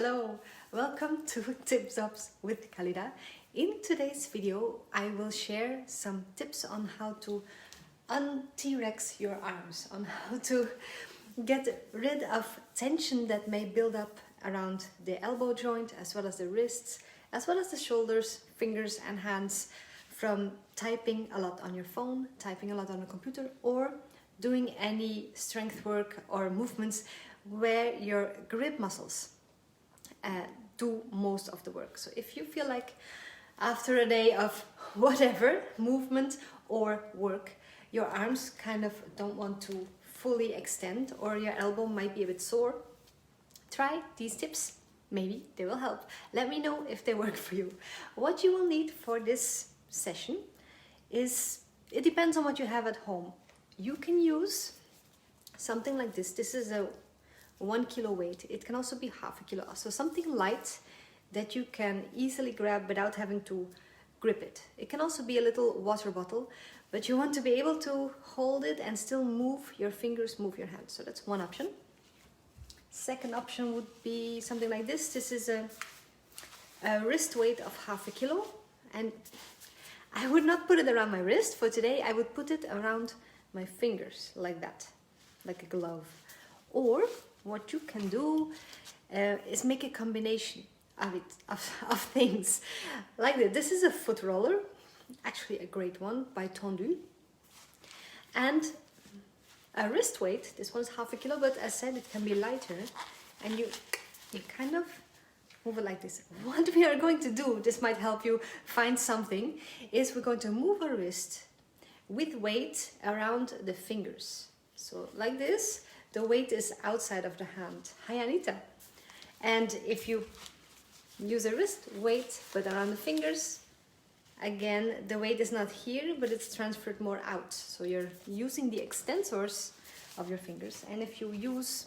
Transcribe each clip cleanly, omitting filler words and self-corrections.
Hello, welcome to Tips Ups with Khalida. In today's video, I will share some tips on how to un-T-Rex your arms, on how to get rid of tension that may build up around the elbow joint, as well as the wrists, as well as the shoulders, fingers and hands from typing a lot on your phone, typing a lot on a computer, or doing any strength work or movements where your grip muscles do most of the work. So if you feel like after a day of whatever movement or work, your arms kind of don't want to fully extend, or your elbow might be a bit sore, try these tips. Maybe they will help. Let me know if they work for you. What you will need for this session is, it depends on what you have at home. You can use something like this. This is a 1 kilo weight. It can also be half a kilo. So something light that you can easily grab without having to grip it. It can also be a little water bottle, but you want to be able to hold it and still move your fingers, move your hands. So that's one option. Second option would be something like this. This is a wrist weight of half a kilo. And I would not put it around my wrist for today. I would put it around my fingers like that, like a glove. Or what you can do is make a combination of it, of things like this. This is a foot roller, actually a great one by Tendu, and a wrist weight. This one's half a kilo, but as said, it can be lighter, and you kind of move it like this. What we are going to do, this might help you find something, is we're going to move our wrist with weight around the fingers. So like this. The weight is outside of the hand. Hi Anita. And if you use a wrist weight but around the fingers, again the weight is not here but it's transferred more out. So you're using the extensors of your fingers. And if you use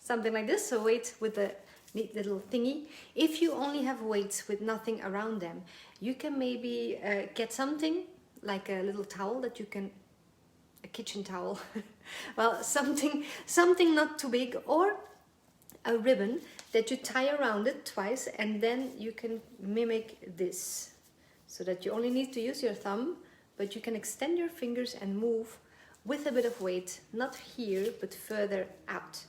something like this, a weight with a neat little thingy, if you only have weights with nothing around them, you can maybe get something like a little towel that you can, a kitchen towel, well, something not too big, or a ribbon that you tie around it twice, and then you can mimic this, so that you only need to use your thumb, but you can extend your fingers and move with a bit of weight, not here, but further out.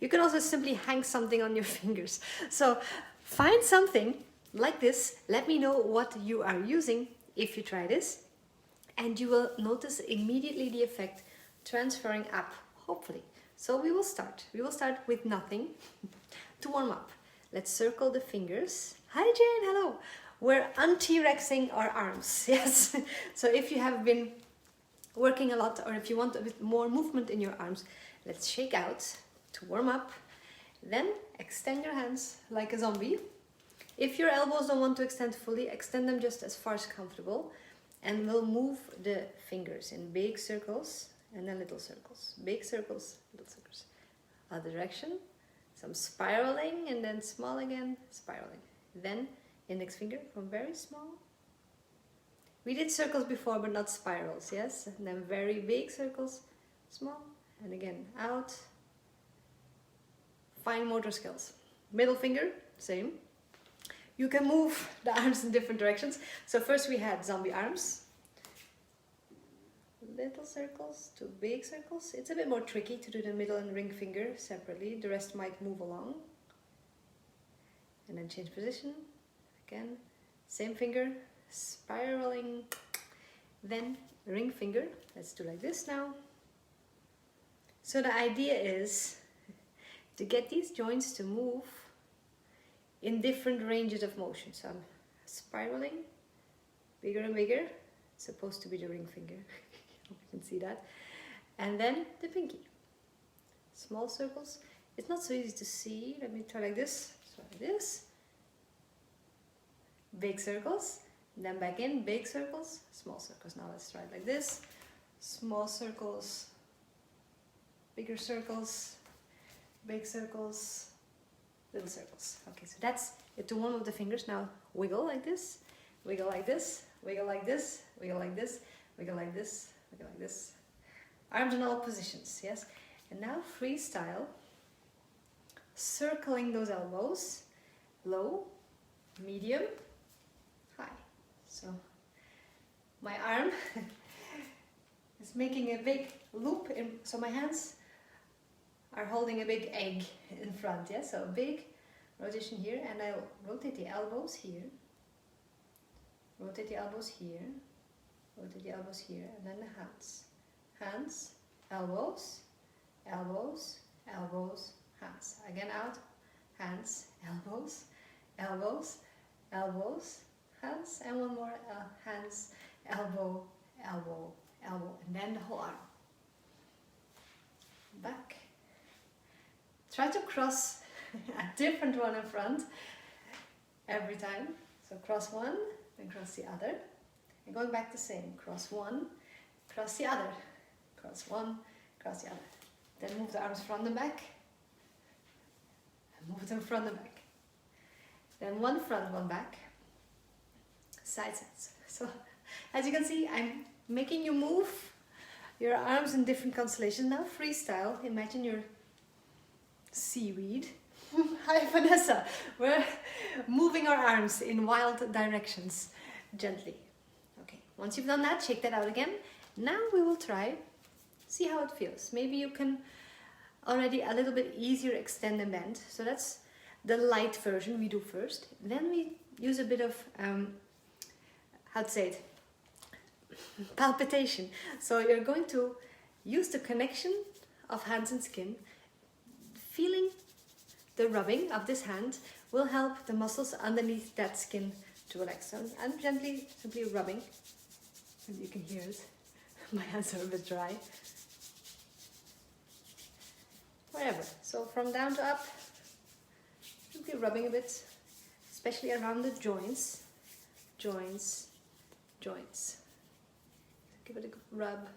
You can also simply hang something on your fingers. So find something like this. Let me know what you are using if you try this. And you will notice immediately the effect transferring up, hopefully. So we will start. We will start with nothing to warm up. Let's circle the fingers. Hi Jane, hello. We're un-T-Rexing our arms, yes. So if you have been working a lot, or if you want a bit more movement in your arms, let's shake out to warm up. Then extend your hands like a zombie. If your elbows don't want to extend fully, extend them just as far as comfortable. And we'll move the fingers in big circles and then little circles. Big circles, little circles. Other direction. Some spiraling and then small again, spiraling. Then index finger from very small. We did circles before but not spirals, yes? And then very big circles, small, and again out. Fine motor skills. Middle finger, same. You can move the arms in different directions. So first we had zombie arms. Little circles to big circles. It's a bit more tricky to do the middle and ring finger separately. The rest might move along. And then change position. Again, same finger, spiraling. Then ring finger. Let's do like this now. So the idea is to get these joints to move in different ranges of motion. So I'm spiraling, bigger and bigger. It's supposed to be the ring finger. Hope you can see that. And then the pinky. Small circles. It's not so easy to see. Let me try like this. So like this. Big circles. Then back in, big circles, small circles. Now let's try it like this. Small circles, bigger circles, big circles, little circles. Okay, so that's it to one of the fingers. Now wiggle like this, wiggle like this, wiggle like this, wiggle like this, wiggle like this, wiggle like this. Arms in all positions, yes? And now freestyle circling those elbows, low, medium, high. So my arm is making a big loop, so my hands are holding a big egg in front, yeah? So a big rotation here, and I'll rotate the elbows here, rotate the elbows here, rotate the elbows here, and then the hands. Hands, elbows, elbows, elbows, hands. Again out, hands, elbows, elbows, elbows, hands, and one more, hands, elbow, elbow, elbow, and then the whole arm. Back. Try to cross a different one in front every time. So cross one, then cross the other. And going back the same. Cross one, cross the other. Cross one, cross the other. Then move the arms front and back. And move them front and back. Then one front, one back. Side sides. So as you can see, I'm making you move your arms in different constellations. Now freestyle. Imagine you're seaweed. Hi Vanessa. We're moving our arms in wild directions gently. Okay, once you've done that, shake that out again. Now we will try, see how it feels. Maybe you can already a little bit easier extend and bend. So that's the light version we do first. Then we use a bit of, how to say it, palpitation. So you're going to use the connection of hands and skin. Feeling the rubbing of this hand will help the muscles underneath that skin to relax. So I'm gently, simply rubbing, and you can hear it. My hands are a bit dry. Wherever. So from down to up, simply rubbing a bit, especially around the joints, joints, joints. Give it a good rub.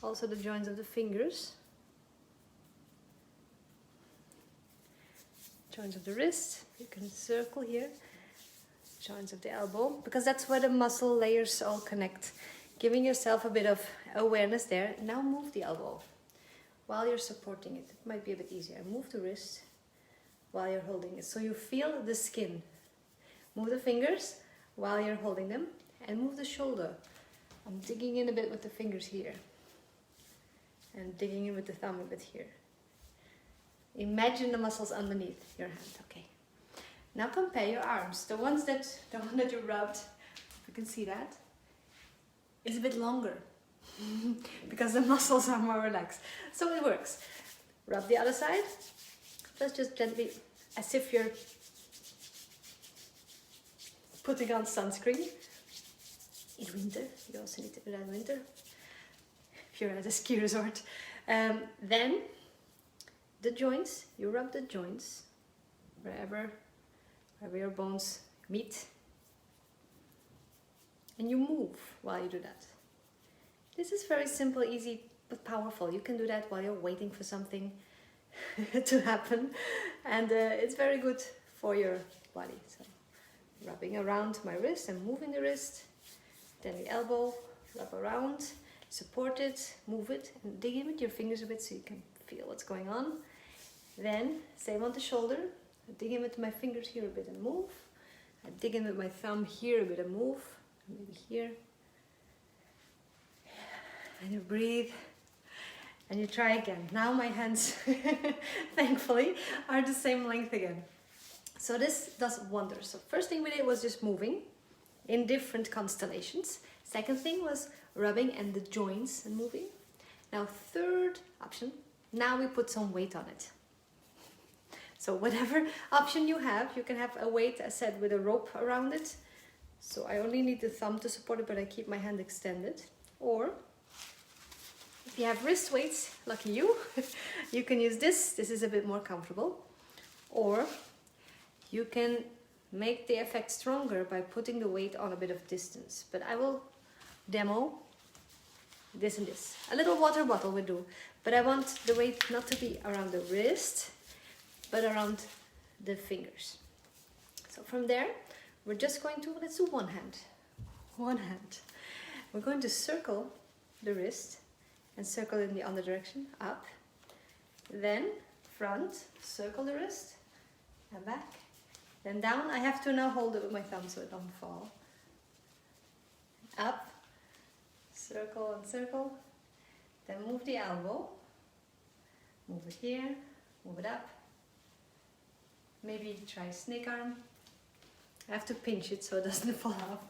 Also the joints of the fingers. Joints of the wrist, you can circle here, joints of the elbow, because that's where the muscle layers all connect. Giving yourself a bit of awareness there. Now move the elbow while you're supporting it. It might be a bit easier. Move the wrist while you're holding it, so you feel the skin. Move the fingers while you're holding them, and move the shoulder. I'm digging in a bit with the fingers here, and digging in with the thumb a bit here. Imagine the muscles underneath your hand. Okay. Now compare your arms. The one that you rubbed, if you can see that, is a bit longer because the muscles are more relaxed. So it works. Rub the other side. Just gently, as if you're putting on sunscreen. In winter, you also need to do that in winter. If you're at a ski resort. Then the joints, you rub the joints wherever your bones meet, and you move while you do that. This is very simple, easy, but powerful. You can do that while you're waiting for something to happen, and it's very good for your body. So rubbing around my wrist and moving the wrist, then the elbow, rub around, support it, move it, and dig in with your fingers a bit so you can feel what's going on. Then, same on the shoulder. I dig in with my fingers here a bit and move. I dig in with my thumb here a bit and move. Maybe here. And you breathe. And you try again. Now my hands, thankfully, are the same length again. So this does wonders. So first thing we did was just moving in different constellations. Second thing was rubbing and the joints and moving. Now third option, now we put some weight on it. So whatever option you can have a weight, as said, with a rope around it. So I only need the thumb to support it, but I keep my hand extended. Or if you have wrist weights, lucky you, you can use this. This is a bit more comfortable. Or you can make the effect stronger by putting the weight on a bit of distance. But I will demo this and this. A little water bottle will do. But I want the weight not to be around the wrist, but around the fingers. So from there, we're just going to, let's do one hand. One hand. We're going to circle the wrist and circle in the other direction, up. Then front, circle the wrist, and back. Then down, I have to now hold it with my thumb so it don't fall. Up, circle and circle. Then move the elbow. Move it here, move it up. Maybe try snake arm. I have to pinch it so it doesn't fall off.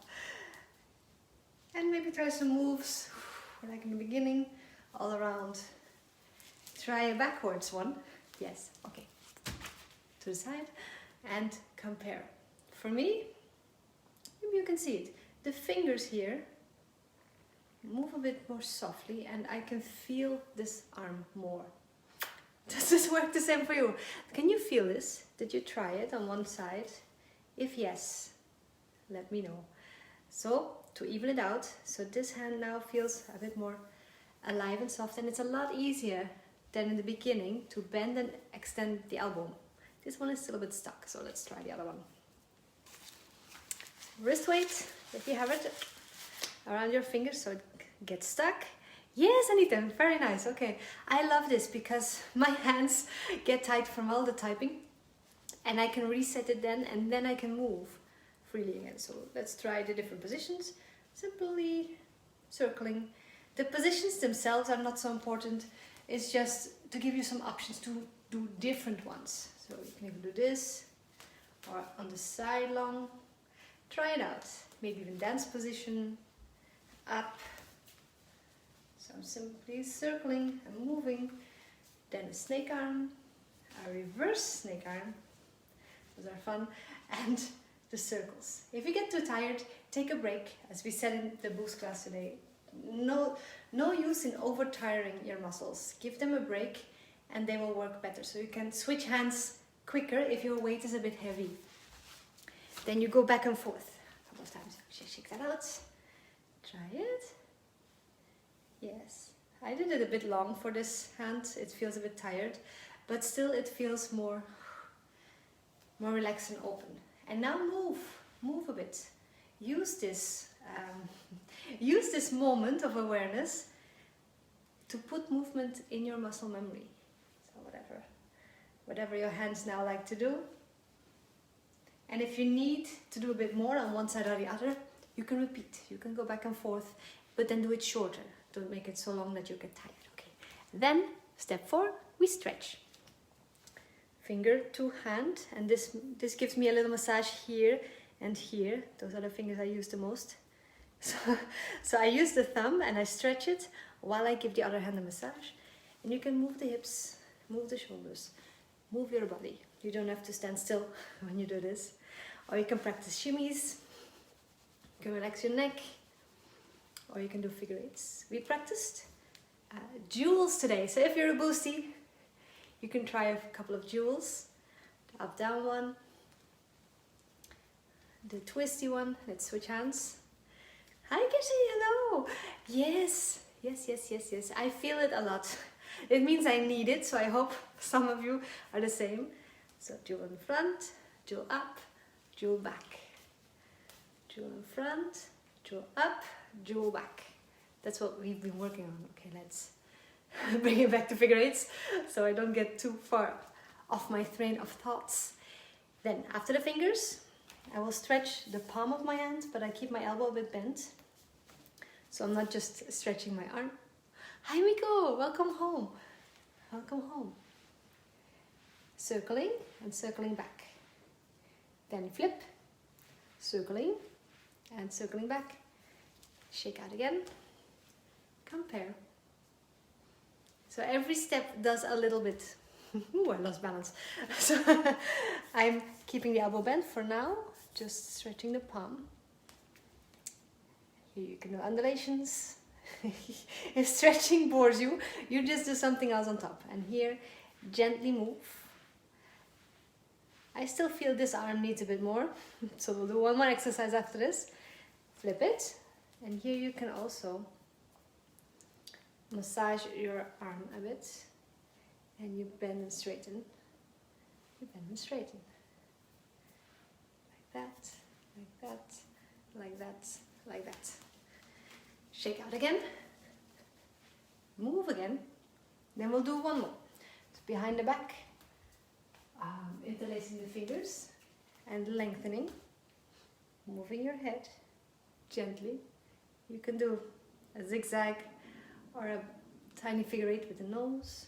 And maybe try some moves, like in the beginning, all around. Try a backwards one. Yes, okay. To the side and compare. For me, maybe you can see it. The fingers here move a bit more softly and I can feel this arm more. Does this work the same for you? Can you feel this? Did you try it on one side? If yes, let me know. So, to even it out, so this hand now feels a bit more alive and soft, and it's a lot easier than in the beginning to bend and extend the elbow. This one is still a bit stuck, so let's try the other one. Wrist weight, if you have it, around your fingers so it gets stuck. Yes, Anita, very nice. Okay, I love this because my hands get tight from all the typing and I can reset it then and then I can move freely again. So let's try the different positions. Simply circling. The positions themselves are not so important. It's just to give you some options to do different ones. So you can even do this or on the side long. Try it out. Maybe even dance position, up. So I'm simply circling and moving. Then a snake arm, a reverse snake arm. Those are fun. And the circles. If you get too tired, take a break. As we said in the boost class today, no use in over tiring your muscles. Give them a break and they will work better. So you can switch hands quicker if your weight is a bit heavy. Then you go back and forth a couple of times. Shake that out. Try it. Yes, I did it a bit long for this hand. It feels a bit tired, but still it feels more relaxed and open. And now move a bit. Use this moment of awareness to put movement in your muscle memory. So whatever your hands now like to do. And if you need to do a bit more on one side or the other, you can repeat. You can go back and forth, but then do it shorter. Don't make it so long that you get tired. Okay. Then step 4, we stretch. Finger to hand, and this gives me a little massage here and here. Those are the fingers I use the most. So I use the thumb and I stretch it while I give the other hand a massage. And you can move the hips, move the shoulders, move your body. You don't have to stand still when you do this. Or you can practice shimmies. You can relax your neck. Or you can do figure eights. We practiced jewels today. So if you're a boosty, you can try a couple of jewels. The up down one. The twisty one. Let's switch hands. Hi Kitty, hello. Yes. I feel it a lot. It means I need it, so I hope some of you are the same. So jewel in front, jewel up, jewel back. Jewel in front, jewel up, jewel back. That's what we've been working on. Okay, let's bring it back to figure eights so I don't get too far off my train of thoughts. Then after the fingers, I will stretch the palm of my hand, but I keep my elbow a bit bent. So I'm not just stretching my arm. Hi Miko, welcome home. Welcome home. Circling and circling back. Then flip, circling and circling back. Shake out again. Compare. So every step does a little bit. Ooh, I lost balance. So I'm keeping the elbow bent for now, just stretching the palm. Here you can do undulations. If stretching bores you, you just do something else on top. And here, gently move. I still feel this arm needs a bit more, so we'll do one more exercise after this. Flip it, and here you can also massage your arm a bit, and you bend and straighten. You bend and straighten. Like that, like that, like that, like that. Shake out again. Move again. Then we'll do one more. So behind the back, interlacing the fingers and lengthening, moving your head gently. You can do a zigzag or a tiny figure eight with the nose,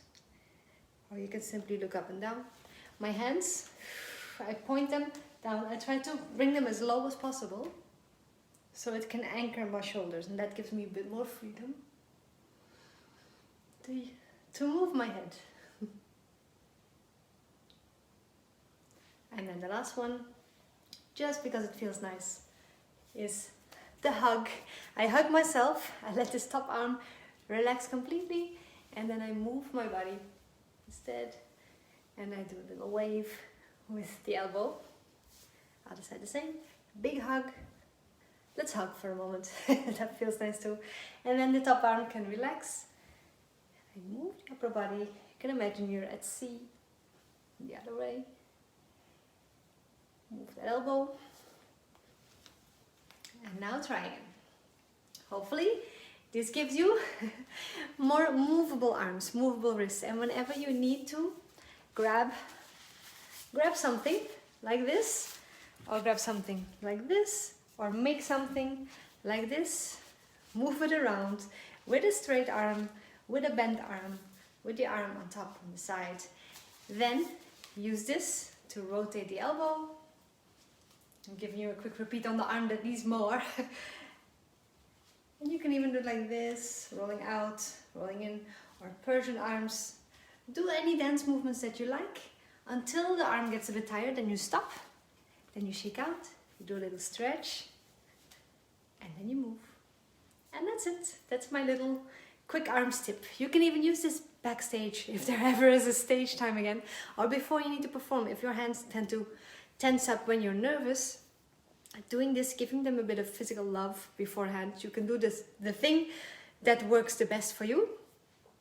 or you can simply look up and down. My hands, I point them down. I try to bring them as low as possible so it can anchor my shoulders, and that gives me a bit more freedom to move my head. And then the last one, just because it feels nice, is the hug. I hug myself, I let this top arm relax completely, and then I move my body instead, and I do a little wave with the elbow. Other side the same, big hug. Let's hug for a moment, that feels nice too. And then the top arm can relax. I move the upper body, you can imagine you're at sea, the other way. Move the elbow. And now try again. Hopefully this gives you more movable arms, movable wrists, and whenever you need to grab something like this, or grab something like this, or make something like this, move it around with a straight arm, with a bent arm, with the arm on top on the side. Then use this to rotate the elbow. I'm giving you a quick repeat on the arm that needs more. And you can even do it like this, rolling out, rolling in, or Persian arms. Do any dance movements that you like until the arm gets a bit tired, then you stop, then you shake out, you do a little stretch, and then you move. And that's it. That's my little quick arms tip. You can even use this backstage if there ever is a stage time again, or before you need to perform. If your hands tend to tense up when you're nervous, doing this, giving them a bit of physical love beforehand, you can do this, the thing that works the best for you.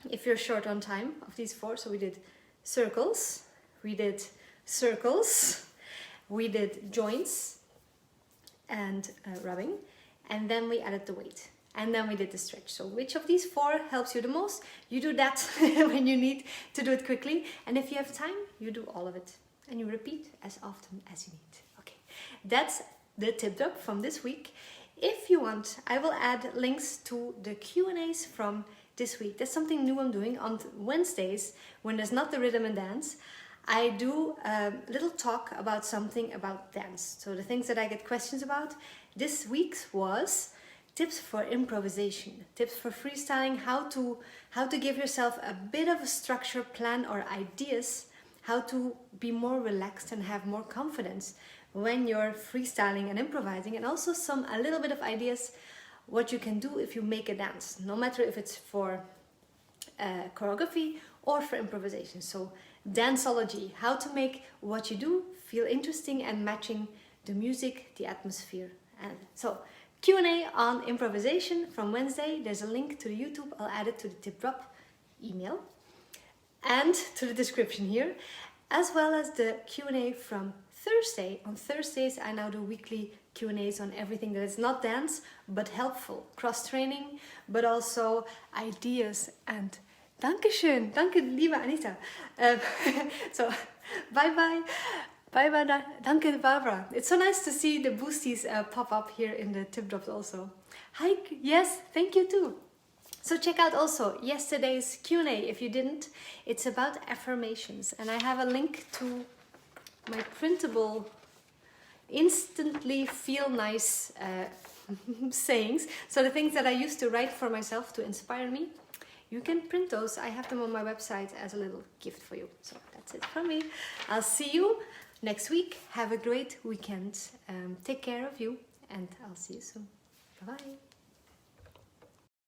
If you're short on time of these four, so we did circles, we did circles, we did joints and rubbing, and then we added the weight. And then we did the stretch. So which of these four helps you the most? You do that when you need to do it quickly. And if you have time, you do all of it. And you repeat as often as you need. Okay, that's the tip drop from this week. If you want, I will add links to the Q&As from this week. That's something new I'm doing on Wednesdays when there's not the rhythm and dance. I do a little talk about something about dance. So the things that I get questions about. This week's was tips for improvisation, tips for freestyling, how to give yourself a bit of a structure, plan, or ideas, how to be more relaxed and have more confidence when you're freestyling and improvising, and also a little bit of ideas what you can do if you make a dance, no matter if it's for choreography or for improvisation. So danceology, how to make what you do feel interesting and matching the music, the atmosphere. And so Q&A on improvisation from Wednesday. There's a link to the YouTube. I'll add it to the tip drop email and to the description here, as well as the Q&A from Thursday. On Thursdays I now do weekly Q&As on everything that is not dance but helpful, cross-training, but also ideas. And Dankeschön, danke liebe Anita. So bye bye. Bye bye, danke Barbara. It's so nice to see the boosties pop up here in the tip drops also. Hi, yes, thank you too. So check out also yesterday's Q&A if you didn't. It's about affirmations, and I have a link to my printable, instantly feel nice sayings. So the things that I used to write for myself to inspire me, you can print those. I have them on my website as a little gift for you. So that's it from me. I'll see you next week. Have a great weekend. Take care of you, and I'll see you soon. Bye-bye.